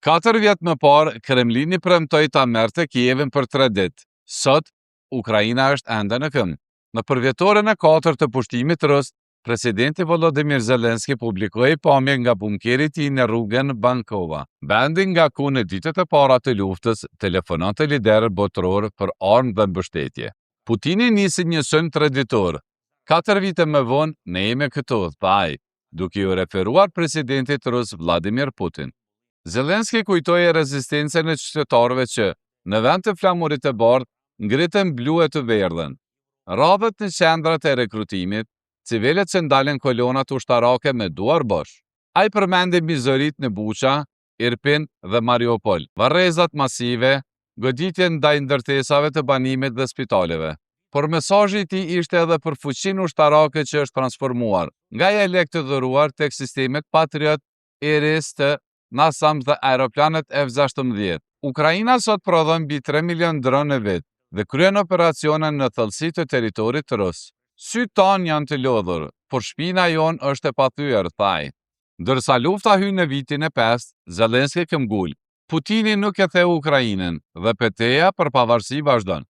4 vjet më parë, Kremlini premtoi ta merrte Kievin për 3 ditë. Sot, Ukraina është ende në këmbë. Në përvjetoren e 4 të pushtimit rus, presidenti Volodymyr Zelensky publikoi pamje nga bunkeri i tij në rrugën Bankova. Vendi nga ku në ditët e para të luftës telefononte liderët botëror për armë dhe mbështetje. Putini nisi një sulm traditor. 4 vite më vonë, ne jemi këtu, tha ai, duke u referuar presidentit rus Vladimir Putin. Zelensky kujtoi rezistencën e qytetarëve që, në vend të flamurit të bardhë, ngritën blu e të verdhën. Radhët në qendrat e rekrutimit, civilët që ndalën kolonat ushtarake me duar bosh. Ai përmendi mizorit në Buqa, Irpin dhe Mariupol, varrezat masive, goditjen ndaj ndërtesave të banimit dhe spitaleve. Por mesazhi i tij ishte edhe për fuqinë ushtarake që është transformuar nga jelek të dhuruar tek sistemet Patriot, Iris të NASAM dhe aeroplanet F-16. Ukraina sot prodhon mbi 3 milion dronë në vit dhe kryen operacione në thellësi të territorit rus. Sytë tanë janë të lodhur, por shpina jonë është e pathyer, thaj. Ndërsa lufta hyn në vitin e 5, Zelensky këmbgul. Putini nuk e the Ukrainën dhe peteja për pavarësi vazhdon.